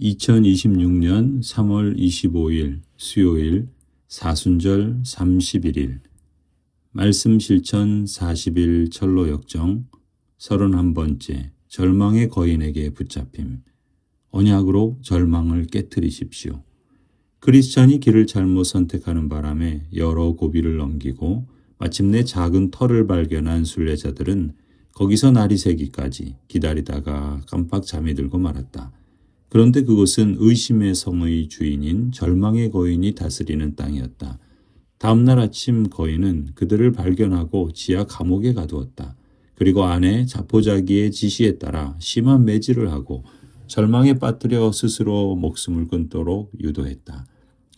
2026년 3월 25일 수요일 사순절 31일 말씀 실천 40일 철로 역정 31번째 절망의 거인에게 붙잡힘. 언약으로 절망을 깨트리십시오. 크리스찬이 길을 잘못 선택하는 바람에 여러 고비를 넘기고 마침내 작은 터를 발견한 순례자들은 거기서 날이 새기까지 기다리다가 깜빡 잠이 들고 말았다. 그런데 그곳은 의심의 성의 주인인 절망의 거인이 다스리는 땅이었다. 다음날 아침 거인은 그들을 발견하고 지하 감옥에 가두었다. 그리고 안에 자포자기의 지시에 따라 심한 매질을 하고 절망에 빠뜨려 스스로 목숨을 끊도록 유도했다.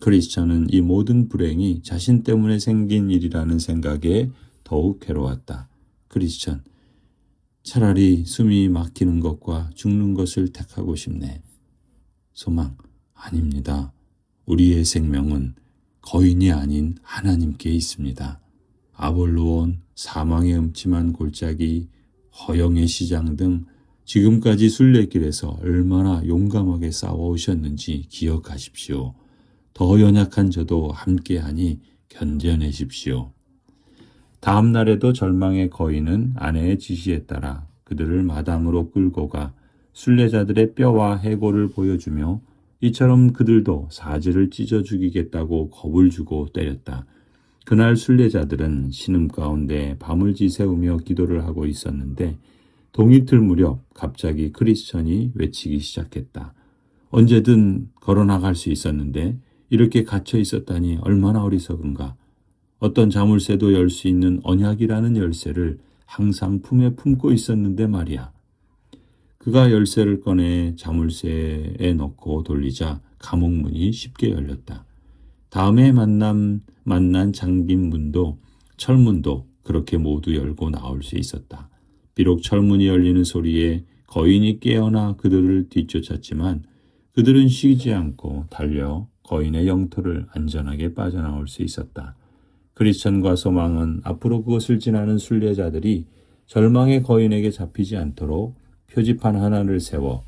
크리스천은 이 모든 불행이 자신 때문에 생긴 일이라는 생각에 더욱 괴로웠다. 크리스천, 차라리 숨이 막히는 것과 죽는 것을 택하고 싶네. 소망, 아닙니다. 우리의 생명은 거인이 아닌 하나님께 있습니다. 아볼로온, 사망의 음침한 골짜기, 허영의 시장 등 지금까지 순례길에서 얼마나 용감하게 싸워오셨는지 기억하십시오. 더 연약한 저도 함께하니 견뎌내십시오. 다음 날에도 절망의 거인은 아내의 지시에 따라 그들을 마당으로 끌고 가 순례자들의 뼈와 해골을 보여주며 이처럼 그들도 사지를 찢어 죽이겠다고 겁을 주고 때렸다. 그날 순례자들은 신음 가운데 밤을 지새우며 기도를 하고 있었는데 동이틀 무렵 갑자기 크리스천이 외치기 시작했다. 언제든 걸어나갈 수 있었는데 이렇게 갇혀 있었다니 얼마나 어리석은가. 어떤 자물쇠도 열 수 있는 언약이라는 열쇠를 항상 품에 품고 있었는데 말이야. 그가 열쇠를 꺼내 자물쇠에 넣고 돌리자 감옥 문이 쉽게 열렸다. 다음에 만난 잠긴 문도 철문도 그렇게 모두 열고 나올 수 있었다. 비록 철문이 열리는 소리에 거인이 깨어나 그들을 뒤쫓았지만 그들은 쉬지 않고 달려 거인의 영토를 안전하게 빠져나올 수 있었다. 크리스천과 소망은 앞으로 그것을 지나는 순례자들이 절망의 거인에게 잡히지 않도록 표지판 하나를 세워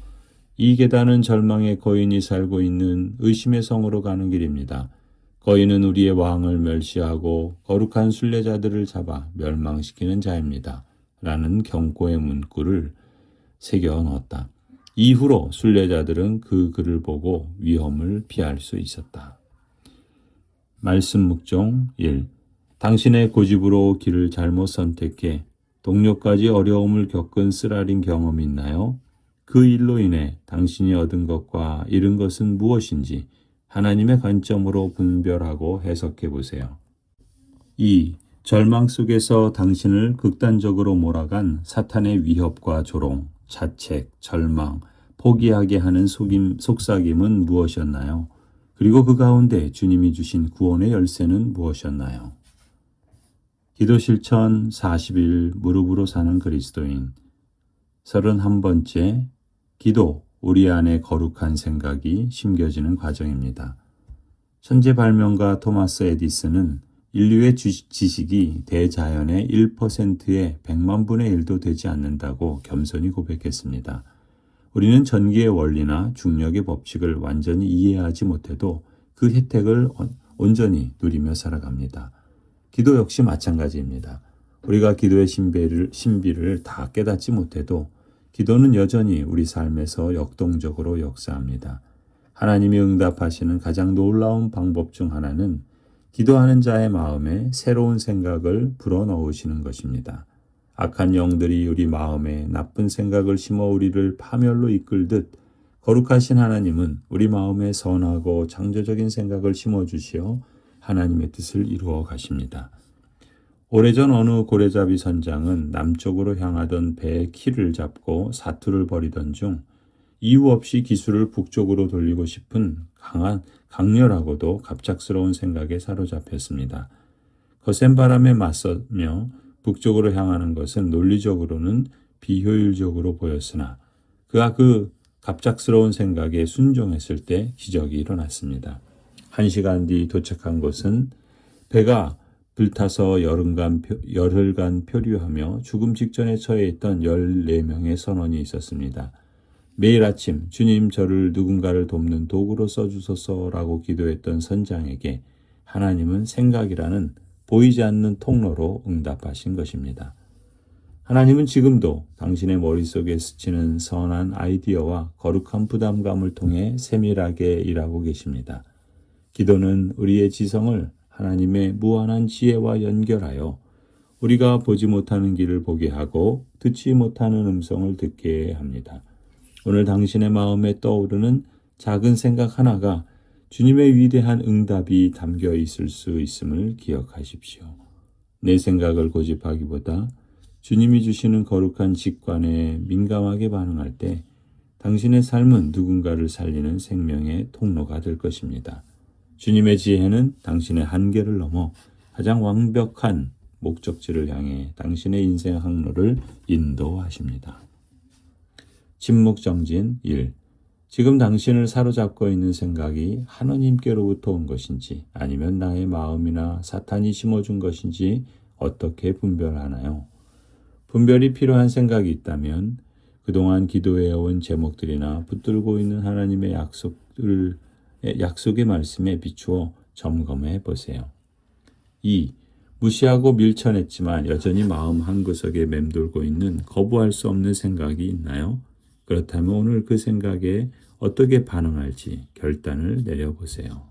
이 계단은 절망의 거인이 살고 있는 의심의 성으로 가는 길입니다. 거인은 우리의 왕을 멸시하고 거룩한 순례자들을 잡아 멸망시키는 자입니다. 라는 경고의 문구를 새겨 넣었다. 이후로 순례자들은 그 글을 보고 위험을 피할 수 있었다. 말씀 묵종 1. 당신의 고집으로 길을 잘못 선택해 동료까지 어려움을 겪은 쓰라린 경험이 있나요? 그 일로 인해 당신이 얻은 것과 잃은 것은 무엇인지 하나님의 관점으로 분별하고 해석해 보세요. 2. 절망 속에서 당신을 극단적으로 몰아간 사탄의 위협과 조롱, 자책, 절망, 포기하게 하는 속삭임은 무엇이었나요? 그리고 그 가운데 주님이 주신 구원의 열쇠는 무엇이었나요? 기도 실천 40일 무릎으로 사는 그리스도인 31번째 기도 우리 안에 거룩한 생각이 심겨지는 과정입니다. 천재 발명가 토마스 에디슨은 인류의 지식이 대자연의 1%의 100만 분의 1도 되지 않는다고 겸손히 고백했습니다. 우리는 전기의 원리나 중력의 법칙을 완전히 이해하지 못해도 그 혜택을 온전히 누리며 살아갑니다. 기도 역시 마찬가지입니다. 우리가 기도의 신비를 다 깨닫지 못해도 기도는 여전히 우리 삶에서 역동적으로 역사합니다. 하나님이 응답하시는 가장 놀라운 방법 중 하나는 기도하는 자의 마음에 새로운 생각을 불어넣으시는 것입니다. 악한 영들이 우리 마음에 나쁜 생각을 심어 우리를 파멸로 이끌듯 거룩하신 하나님은 우리 마음에 선하고 창조적인 생각을 심어주시어 하나님의 뜻을 이루어 가십니다. 오래전 어느 고래잡이 선장은 남쪽으로 향하던 배의 키를 잡고 사투를 벌이던 중 이유 없이 기술을 북쪽으로 돌리고 싶은 강렬하고도 갑작스러운 생각에 사로잡혔습니다. 거센 바람에 맞서며 북쪽으로 향하는 것은 논리적으로는 비효율적으로 보였으나 그가 그 갑작스러운 생각에 순종했을 때 기적이 일어났습니다. 1시간 뒤 도착한 곳은 배가 불타서 열흘간 표류하며 죽음 직전에 처해 있던 14명의 선원이 있었습니다. 매일 아침 주님 저를 누군가를 돕는 도구로 써주소서라고 기도했던 선장에게 하나님은 생각이라는 보이지 않는 통로로 응답하신 것입니다. 하나님은 지금도 당신의 머릿속에 스치는 선한 아이디어와 거룩한 부담감을 통해 세밀하게 일하고 계십니다. 기도는 우리의 지성을 하나님의 무한한 지혜와 연결하여 우리가 보지 못하는 길을 보게 하고 듣지 못하는 음성을 듣게 합니다. 오늘 당신의 마음에 떠오르는 작은 생각 하나가 주님의 위대한 응답이 담겨 있을 수 있음을 기억하십시오. 내 생각을 고집하기보다 주님이 주시는 거룩한 직관에 민감하게 반응할 때 당신의 삶은 누군가를 살리는 생명의 통로가 될 것입니다. 주님의 지혜는 당신의 한계를 넘어 가장 완벽한 목적지를 향해 당신의 인생 항로를 인도하십니다. 침묵정진 1. 지금 당신을 사로잡고 있는 생각이 하나님께로부터 온 것인지 아니면 나의 마음이나 사탄이 심어준 것인지 어떻게 분별하나요? 분별이 필요한 생각이 있다면 그동안 기도해온 제목들이나 붙들고 있는 하나님의 약속의 말씀에 비추어 점검해 보세요. 2. 무시하고 밀쳐냈지만 여전히 마음 한구석에 맴돌고 있는 거부할 수 없는 생각이 있나요? 그렇다면 오늘 그 생각에 어떻게 반응할지 결단을 내려보세요.